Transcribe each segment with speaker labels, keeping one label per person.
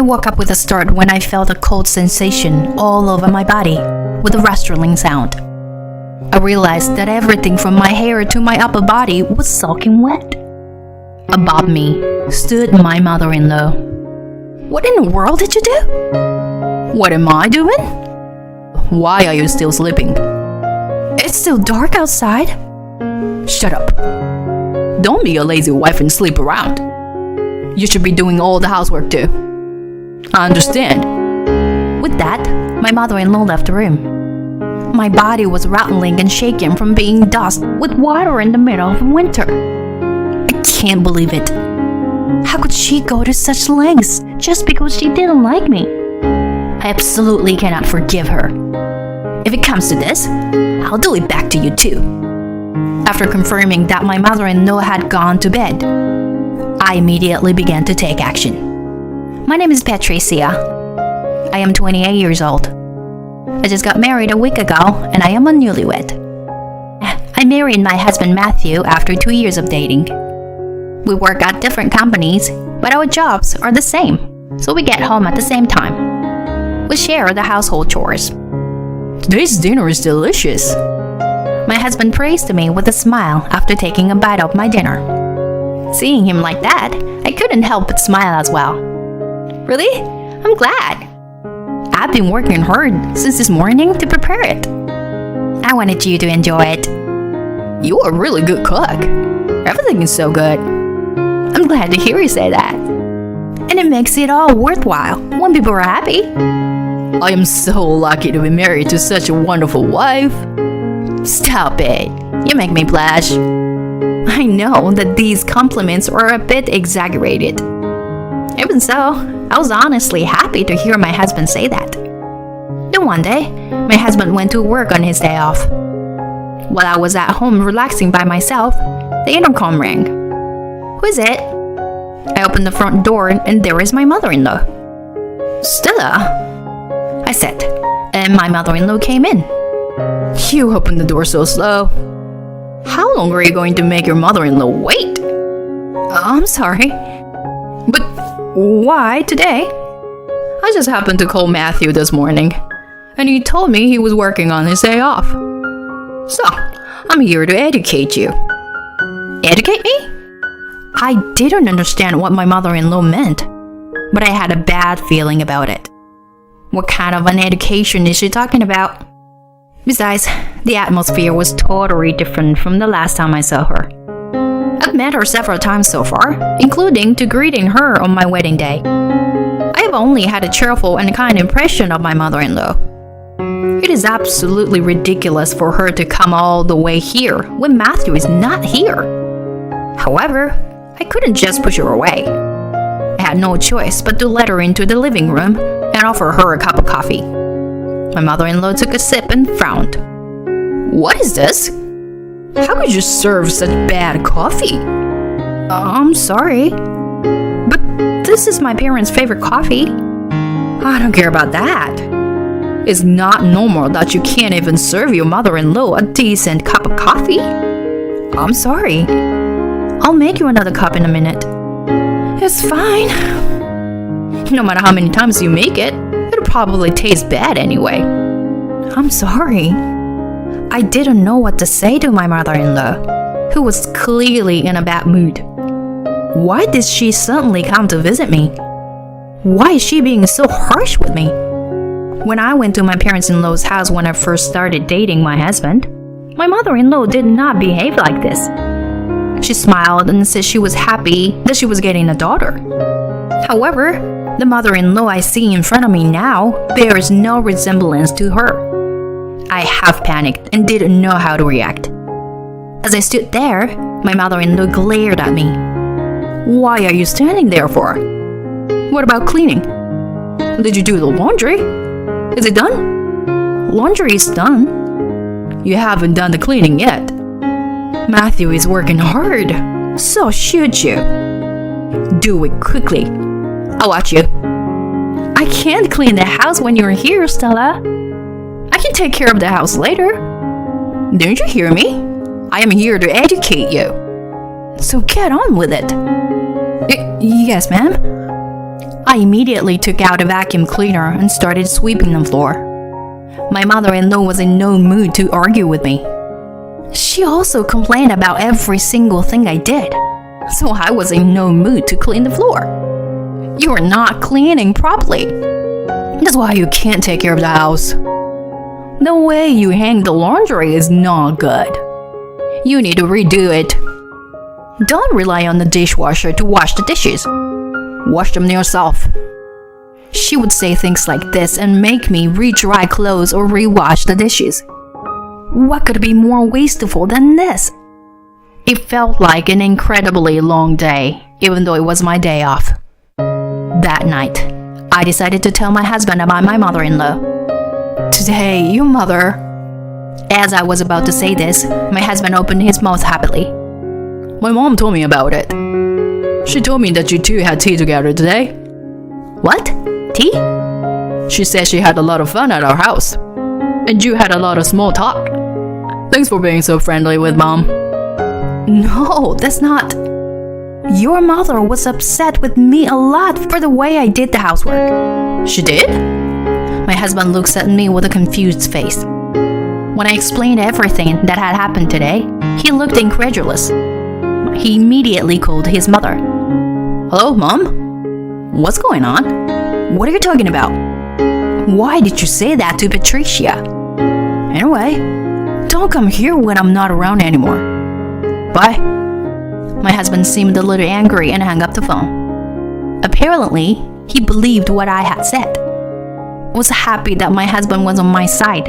Speaker 1: woke up with a start when I felt a cold sensation all over my body with a rustling sound. I realized that everything from my hair to my upper body was soaking wet. Above me stood my mother-in-law. "What in the world did you do?" "What am I doing?" "Why are you still sleeping?" "It's still dark outside." "Shut up. Don't be a lazy wife and sleep around. You should be doing all the housework too." "I understand." With that, my mother-in-law left the room. My body was rattling and shaking from being dust with water in the middle of winter. I can't believe it. How could she go to such lengths just because she didn't like me? I absolutely cannot forgive her. If it comes to this, I'll do it back to you too. After confirming that my mother-in-law had gone to bed, I immediately began to take action. My name is Patricia. I am 28 years old. I just got married a week ago and I am a newlywed. I married my husband Matthew after 2 years of dating. We work at different companies, but our jobs are the same, so we get home at the same time. We share the household chores. "Today's dinner is delicious." My husband praised me with a smile after taking a bite of my dinner. Seeing him like that, I couldn't help but smile as well. "Really? I'm glad. I've been working hard since this morning to prepare it. I wanted you to enjoy it." "You are a really good cook. Everything is so good." "I'm glad to hear you say that. And it makes it all worthwhile when people are happy." "I am so lucky to be married to such a wonderful wife." "Stop it. You make me blush." I know that these compliments are a bit exaggerated. Even so, I was honestly happy to hear my husband say that. Then one day, my husband went to work on his day off. While I was at home relaxing by myself, the intercom rang. "Who is it?" I opened the front door and there is my mother-in-law. "Stella," I said, and my mother-in-law came in. "You opened the door so slow. How long are you going to make your mother-in-law wait?" "I'm sorry. But why today?" "I just happened to call Matthew this morning, and he told me he was working on his day off. So, I'm here to educate you." "Educate me?" I didn't understand what my mother-in-law meant, but I had a bad feeling about it. What kind of an education is she talking about? Besides, the atmosphere was totally different from the last time I saw her. I've met her several times so far, including to greeting her on my wedding day. I have only had a cheerful and kind impression of my mother-in-law. It is absolutely ridiculous for her to come all the way here when Matthew is not here. However, I couldn't just push her away. I had no choice but to let her into the living room and offer her a cup of coffee. My mother-in-law took a sip and frowned. "What is this? How could you serve such bad coffee?" "I'm sorry, but this is my parents' favorite coffee." "I don't care about that. It's not normal that you can't even serve your mother-in-law a decent cup of coffee." "I'm sorry. I'll make you another cup in a minute." "It's fine. No matter how many times you make it, it'll probably taste bad anyway." "I'm sorry." I didn't know what to say to my mother-in-law, who was clearly in a bad mood. Why did she suddenly come to visit me? Why is she being so harsh with me? When I went to my parents-in-law's house when I first started dating my husband, my mother-in-law did not behave like this. She smiled and said she was happy that she was getting a daughter. However, the mother-in-law I see in front of me now bears no resemblance to her. I half panicked and didn't know how to react. As I stood there, my mother-in-law glared at me. "Why are you standing there for? What about cleaning? Did you do the laundry? Is it done?" "Laundry is done." "You haven't done the cleaning yet. Matthew is working hard, so should you? Do it quickly. I'll watch you." "I can't clean the house when you're here, Stella. I can take care of the house later." "Didn't you hear me? I am here to educate you. So get on with it." Yes, ma'am. I immediately took out a vacuum cleaner and started sweeping the floor. My mother-in-law was in no mood to argue with me. She also complained about every single thing I did, so I was in no mood to clean the floor. You are not cleaning properly. That's why you can't take care of the house. The way you hang the laundry is not good. You need to redo it. Don't rely on the dishwasher to wash the dishes. Wash them yourself. She would say things like this and make me re-dry clothes or re-wash the dishes. What could be more wasteful than this? It felt like an incredibly long day, even though it was my day off. That night, I decided to tell my husband about my mother-in-law. Today, your mother... As I was about to say this, my husband opened his mouth happily. My mom told me about it. She told me that you two had tea together today. What? Tea? She said she had a lot of fun at our house. And you had a lot of small talk. Thanks for being so friendly with Mom. No, that's not... Your mother was upset with me a lot for the way I did the housework. She did? My husband looks at me with a confused face. When I explained everything that had happened today, he looked incredulous. He immediately called his mother. Hello, Mom? What's going on? What are you talking about? Why did you say that to Patricia? Anyway, don't come here when I'm not around anymore. Bye. My husband seemed a little angry and hung up the phone. Apparently, he believed what I had said. I was happy that my husband was on my side,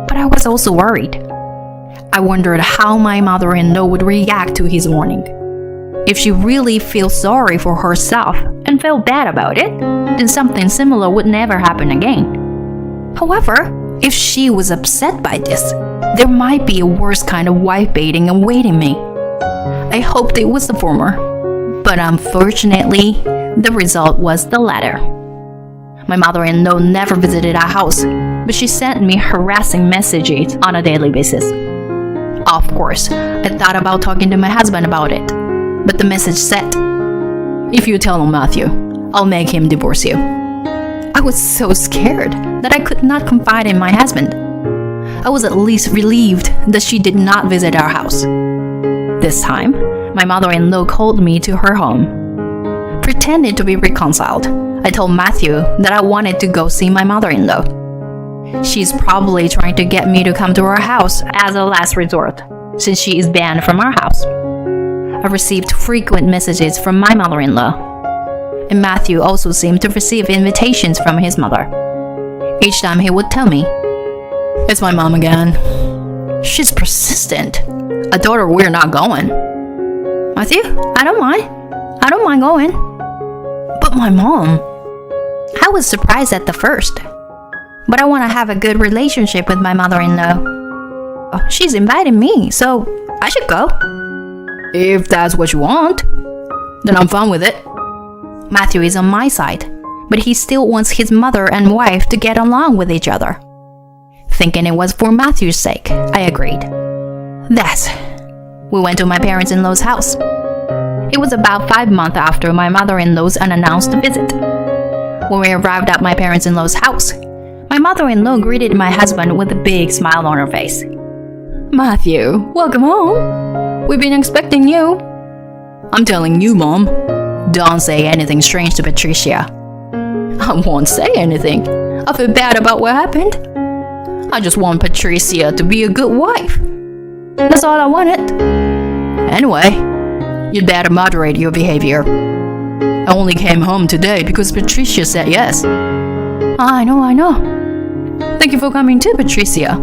Speaker 1: but I was also worried. I wondered how my mother-in-law would react to his warning. If she really feels sorry for herself and felt bad about it, then something similar would never happen again. However, if she was upset by this, there might be a worse kind of wife baiting awaiting me. I hoped it was the former, but unfortunately, the result was the latter. My mother-in-law never visited our house, but she sent me harassing messages on a daily basis. Of course, I thought about talking to my husband about it, but the message said, "If you tell him, Matthew, I'll make him divorce you." I was so scared that I could not confide in my husband. I was at least relieved that she did not visit our house. This time, my mother-in-law called me to her home. Pretending to be reconciled, I told Matthew that I wanted to go see my mother-in-law. She's probably trying to get me to come to her house as a last resort, since she is banned from our house. I received frequent messages from my mother-in-law, and Matthew also seemed to receive invitations from his mother. Each time he would tell me, "It's my mom again. She's persistent. I told her we're not going." "Matthew, I don't mind. I don't mind going." "But my mom..." I was surprised at the first, but I want to have a good relationship with my mother-in-law. She's invited me, so I should go. If that's what you want, then I'm fine with it. Matthew is on my side, but he still wants his mother and wife to get along with each other. Thinking it was for Matthew's sake, I agreed. Thus, we went to my parents-in-law's house. It was about 5 months after my mother-in-law's unannounced visit. When we arrived at my parents-in-law's house, my mother-in-law greeted my husband with a big smile on her face. "Matthew, welcome home. We've been expecting you." "I'm telling you, Mom, don't say anything strange to Patricia." "I won't say anything. I feel bad about what happened. I just want Patricia to be a good wife. That's all I wanted. Anyway, you'd better moderate your behavior. I only came home today because Patricia said yes." I know. Thank you for coming too, Patricia."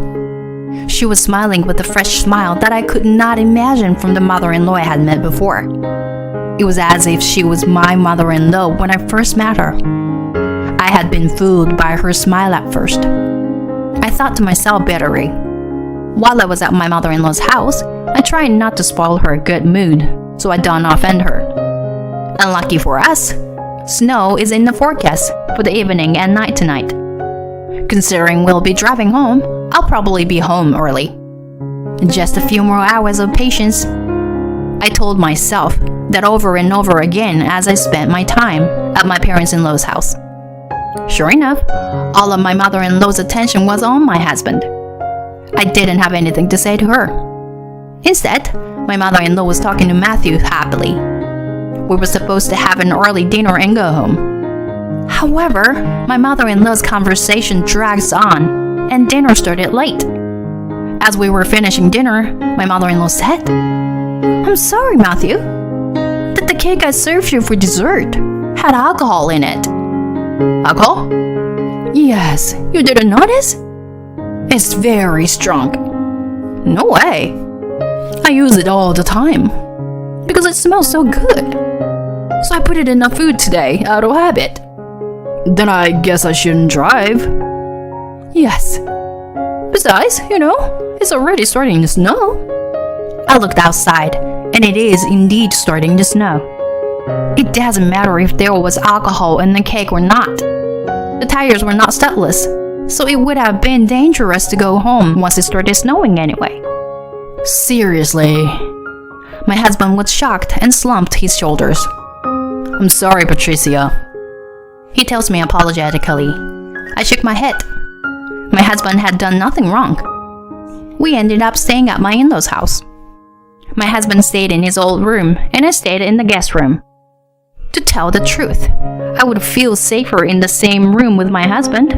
Speaker 1: She was smiling with a fresh smile that I could not imagine from the mother-in-law I had met before. It was as if she was my mother-in-law when I first met her. I had been fooled by her smile at first. I thought to myself bitterly. While I was at my mother-in-law's house, I tried not to spoil her good mood, so I don't offend her. Unlucky for us, snow is in the forecast for the evening and night tonight. Considering we'll be driving home, I'll probably be home early. In just a few more hours of patience. I told myself that over and over again as I spent my time at my parents-in-law's house. Sure enough, all of my mother-in-law's attention was on my husband. I didn't have anything to say to her. Instead, my mother-in-law was talking to Matthew happily. We were supposed to have an early dinner and go home. However, my mother-in-law's conversation drags on, and dinner started late. As we were finishing dinner, my mother-in-law said, "I'm sorry, Matthew, that the cake I served you for dessert had alcohol in it." Alcohol? Yes, you didn't notice? It's very strong. No way. I use it all the time because it smells so good. So I put it in the food today out of habit. Then I guess I shouldn't drive. Yes. Besides, it's already starting to snow. I looked outside, and it is indeed starting to snow. It doesn't matter if there was alcohol in the cake or not. The tires were not studdless, so it would have been dangerous to go home once it started snowing anyway. Seriously. My husband was shocked and slumped his shoulders. I'm sorry, Patricia. He tells me apologetically. I shook my head. My husband had done nothing wrong. We ended up staying at my in-laws' house. My husband stayed in his old room, and I stayed in the guest room. To tell the truth, I would feel safer in the same room with my husband,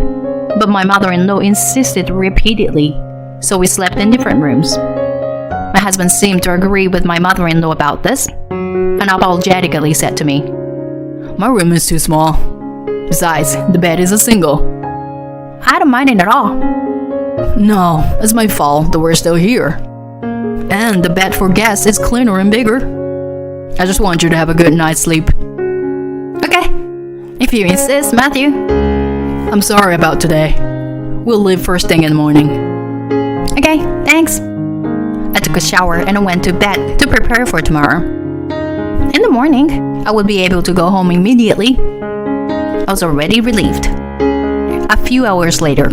Speaker 1: but my mother-in-law insisted repeatedly, so we slept in different rooms. My husband seemed to agree with my mother-in-law about this, and apologetically said to me, "My room is too small. Besides, the bed is a single." I don't mind it at all. No, it's my fault that we're still here. And the bed for guests is cleaner and bigger. I just want you to have a good night's sleep. Okay, if you insist, Matthew. I'm sorry about today. We'll leave first thing in the morning. Okay, thanks. I took a shower and I went to bed to prepare for tomorrow. In the morning, I would be able to go home immediately. I was already relieved. A few hours later,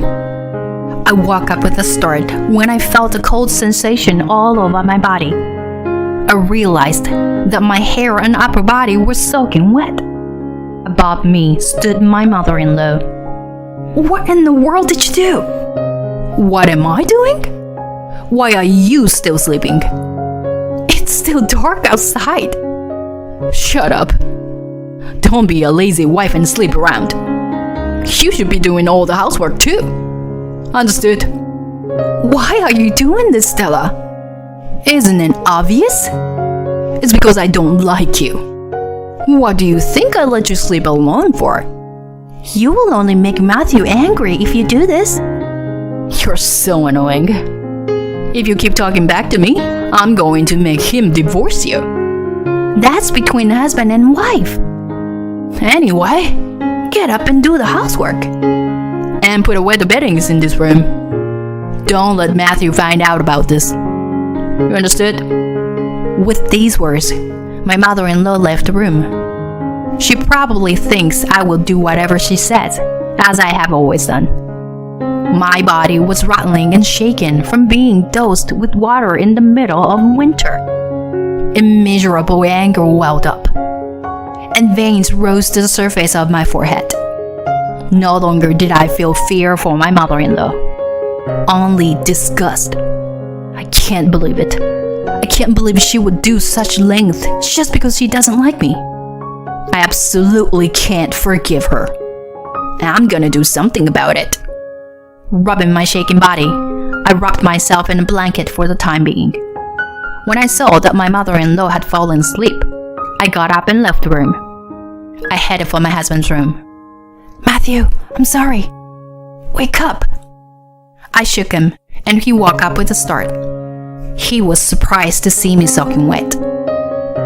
Speaker 1: I woke up with a start when I felt a cold sensation all over my body. I realized that my hair and upper body were soaking wet. Above me stood my mother-in-law. What in the world did you do? What am I doing? Why are you still sleeping? It's still dark outside. Shut up. Don't be a lazy wife and sleep around. You should be doing all the housework too. Understood? Why are you doing this, Stella? Isn't it obvious? It's because I don't like you. What do you think I let you sleep alone for? You will only make Matthew angry if you do this. You're so annoying. If you keep talking back to me, I'm going to make him divorce you. That's between husband and wife. Anyway, get up and do the housework. And put away the beddings in this room. Don't let Matthew find out about this. You understood? With these words, my mother-in-law left the room. She probably thinks I will do whatever she says, as I have always done. My body was rattling and shaken from being doused with water in the middle of winter. Immeasurable anger welled up, and veins rose to the surface of my forehead. No longer did I feel fear for my mother-in-law, only disgust. I can't believe it. I can't believe she would do such length just because she doesn't like me. I absolutely can't forgive her. I'm gonna do something about it. Rubbing my shaking body, I wrapped myself in a blanket for the time being. When I saw that my mother-in-law had fallen asleep, I got up and left the room. I headed for my husband's room. Matthew, I'm sorry. Wake up. I shook him, and he woke up with a start. He was surprised to see me soaking wet.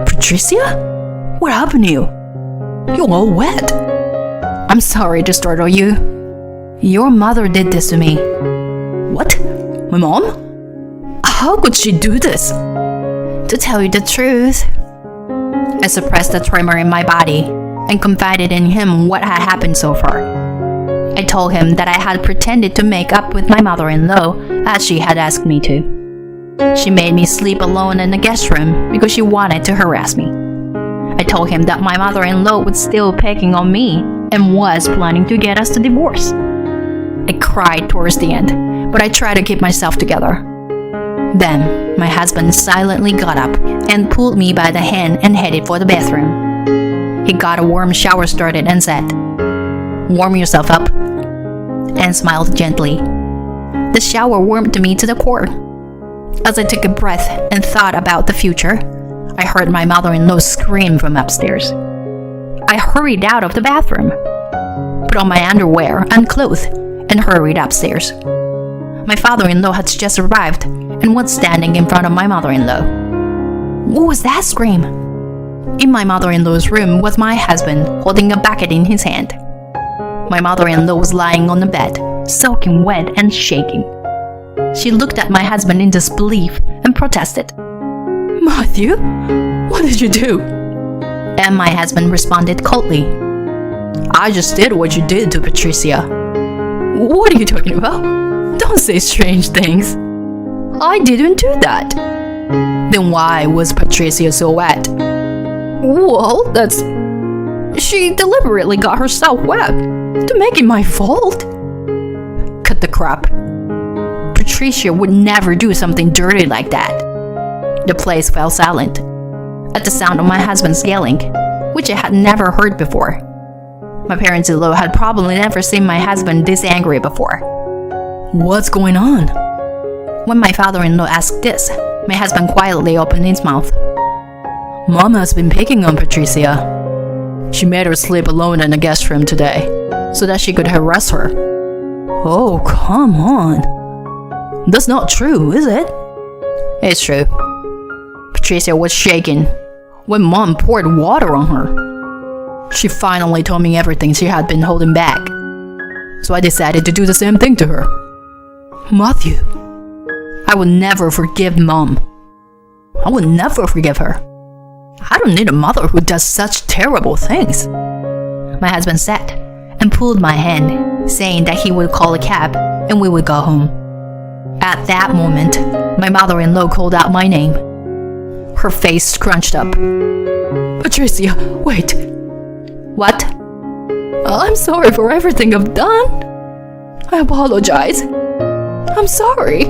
Speaker 1: Patricia? What happened to you? You're all wet. I'm sorry to startle you. Your mother did this to me. What? My mom? How could she do this? To tell you the truth, I suppressed the tremor in my body and confided in him what had happened so far. I told him that I had pretended to make up with my mother-in-law as she had asked me to. She made me sleep alone in the guest room because she wanted to harass me. I told him that my mother-in-law was still picking on me and was planning to get us to divorce. I cried towards the end, but I tried to keep myself together. Then, my husband silently got up and pulled me by the hand and headed for the bathroom. He got a warm shower started and said, "Warm yourself up," and smiled gently. The shower warmed me to the core. As I took a breath and thought about the future, I heard my mother-in-law scream from upstairs. I hurried out of the bathroom, put on my underwear and clothes, and hurried upstairs. My father-in-law had just arrived and was standing in front of my mother-in-law. What was that scream? In my mother-in-law's room was my husband holding a bucket in his hand. My mother-in-law was lying on the bed, soaking wet and shaking. She looked at my husband in disbelief and protested. "Matthew, what did you do?" And my husband responded coldly. "I just did what you did to Patricia." "What are you talking about? Don't say strange things." "I didn't do that." "Then why was Patricia so wet?" "Well, she deliberately got herself wet to make it my fault." "Cut the crap. Patricia would never do something dirty like that." The place fell silent at the sound of my husband's yelling, which I had never heard before. My parents-in-law had probably never seen my husband this angry before. "What's going on?" When my father-in-law asked this, my husband quietly opened his mouth. "Mom has been picking on Patricia. She made her sleep alone in the guest room today, so that she could harass her." "Oh, come on. That's not true, is it?" "It's true. Patricia was shaking when Mom poured water on her. She finally told me everything she had been holding back, so I decided to do the same thing to her." "Matthew, I will never forgive Mom. I will never forgive her. I don't need a mother who does such terrible things," my husband said, and pulled my hand, saying that he would call a cab and we would go home. At that moment, my mother-in-law called out my name. Her face scrunched up. "Patricia, wait." "What?" "I'm sorry for everything I've done. I apologize. I'm sorry.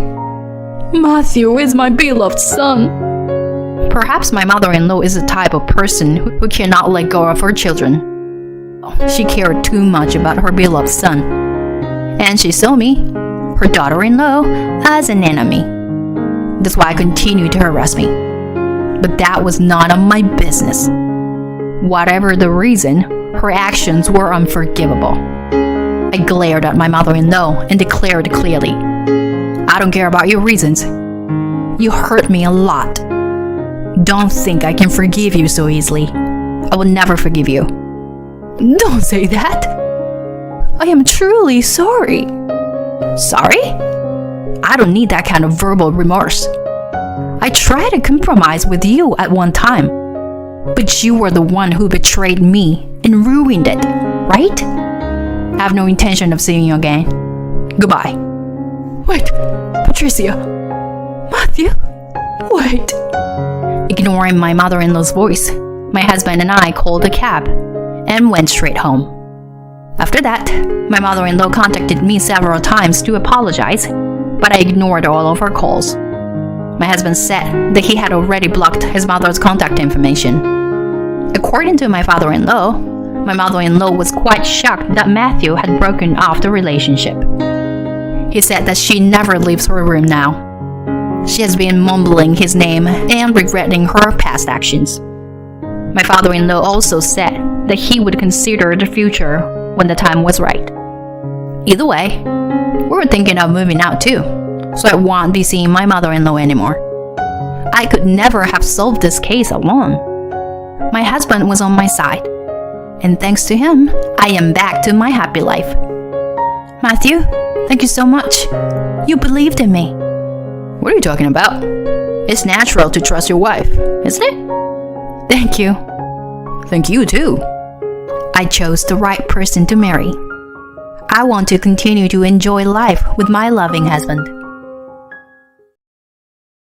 Speaker 1: Matthew is my beloved son." Perhaps my mother-in-law is the type of person who cannot let go of her children. She cared too much about her beloved son, and she saw me, her daughter-in-law, as an enemy. That's why I continued to harass me. But that was none of my business. Whatever the reason, her actions were unforgivable. I glared at my mother-in-law and declared clearly, "I don't care about your reasons. You hurt me a lot. Don't think I can forgive you so easily. I will never forgive you." "Don't say that. I am truly sorry." "Sorry? I don't need that kind of verbal remorse. I tried to compromise with you at one time, but you were the one who betrayed me and ruined it, right? I have no intention of seeing you again. Goodbye." "Wait, Patricia. Matthew, wait." Ignoring my mother-in-law's voice, my husband and I called a cab and went straight home. After that, my mother-in-law contacted me several times to apologize, but I ignored all of her calls. My husband said that he had already blocked his mother's contact information. According to my father-in-law, my mother-in-law was quite shocked that Matthew had broken off the relationship. He said that she never leaves her room now. She has been mumbling his name and regretting her past actions. My father-in-law also said that he would consider the future when the time was right. Either way, we were thinking of moving out too, so I won't be seeing my mother-in-law anymore. I could never have solved this case alone. My husband was on my side, and thanks to him, I am back to my happy life. Matthew, thank you so much. You believed in me. What are you talking about? It's natural to trust your wife, isn't it? Thank you. Thank you too. I chose the right person to marry. I want to continue to enjoy life with my loving husband.